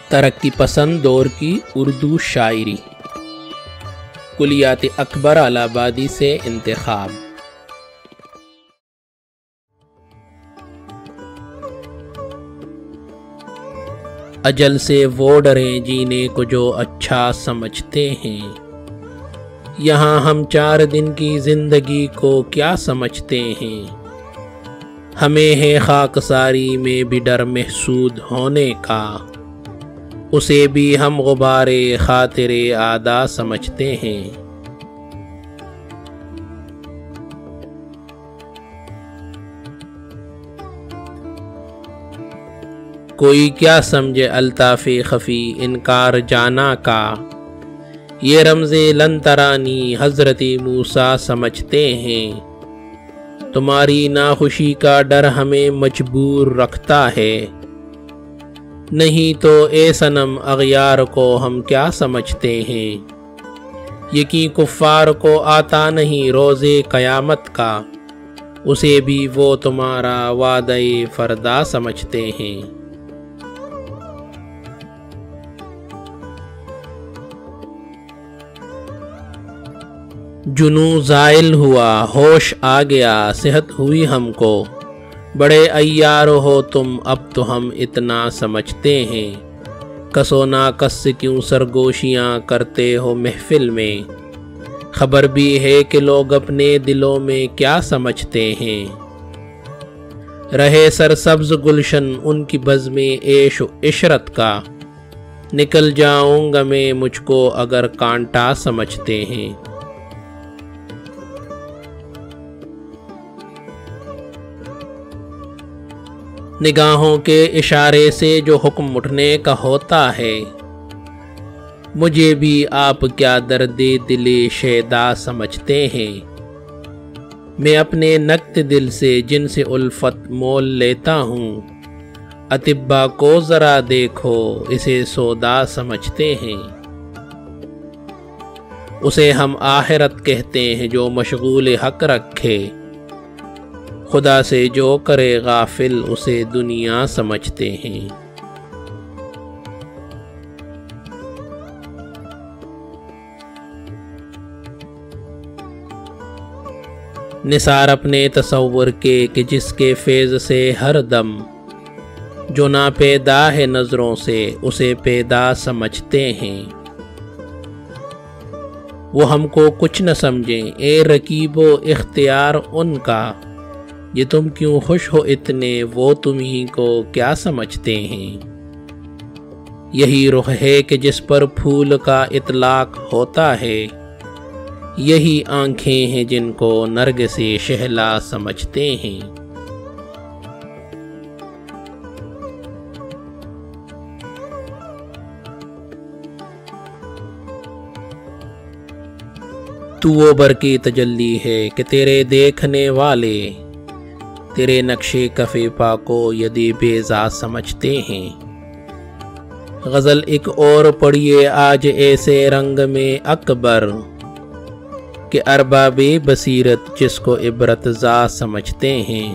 ترقی پسند دور کی اردو شاعری، کلیات اکبر الہ آبادی سے انتخاب۔ اجل سے وہ ڈریں جینے کو جو اچھا سمجھتے ہیں، یہاں ہم 4 دن کی زندگی کو کیا سمجھتے ہیں۔ ہمیں ہے خاکساری میں بھی ڈر محسود ہونے کا، اسے بھی ہم غبار خاطر عادا سمجھتے ہیں۔ کوئی کیا سمجھے الطاف خفی انکار جانا کا، یہ رمز لن ترانی حضرت موسیٰ سمجھتے ہیں۔ تمہاری ناخوشی کا ڈر ہمیں مجبور رکھتا ہے، نہیں تو اے صنم اغیار کو ہم کیا سمجھتے ہیں۔ یقین کفار کو آتا نہیں روز قیامت کا، اسے بھی وہ تمہارا وعدہ فردا سمجھتے ہیں۔ جنوں زائل ہوا ہوش آ گیا صحت ہوئی ہم کو، بڑے عیار ہو تم اب تو ہم اتنا سمجھتے ہیں۔ کس و ناکس سے کیوں سرگوشیاں کرتے ہو محفل میں، خبر بھی ہے کہ لوگ اپنے دلوں میں کیا سمجھتے ہیں۔ رہے سرسبز گلشن ان کی بزم عیش و عشرت کا، نکل جاؤں گا میں مجھ کو اگر کانٹا سمجھتے ہیں۔ نگاہوں کے اشارے سے جو حکم اٹھنے کا ہوتا ہے، مجھے بھی آپ کیا درد دل شیدا سمجھتے ہیں۔ میں اپنے نقد دل سے جن سے الفت مول لیتا ہوں، اطباء کو ذرا دیکھو اسے سودا سمجھتے ہیں۔ اسے ہم آخرت کہتے ہیں جو مشغول حق رکھے، خدا سے جو کرے غافل اسے دنیا سمجھتے ہیں۔ نثار اپنے تصور کے کہ جس کے فیض سے ہر دم جو نہ پیدا ہے نظروں سے اسے پیدا سمجھتے ہیں۔ وہ ہم کو کچھ نہ سمجھیں اے رقیب و اختیار ان کا، یہ تم کیوں خوش ہو اتنے وہ تمہیں کو کیا سمجھتے ہیں۔ یہی رخ ہے کہ جس پر پھول کا اطلاق ہوتا ہے، یہی آنکھیں ہیں جن کو نرگس شہلا سمجھتے ہیں۔ تو وہ برقی تجلی ہے کہ تیرے دیکھنے والے تیرے نقش کف پا کو یدی بیضا سمجھتے ہیں۔ غزل ایک اور پڑھیے آج ایسے رنگ میں اکبر کہ ارباب بصیرت جس کو عبرت زا سمجھتے ہیں۔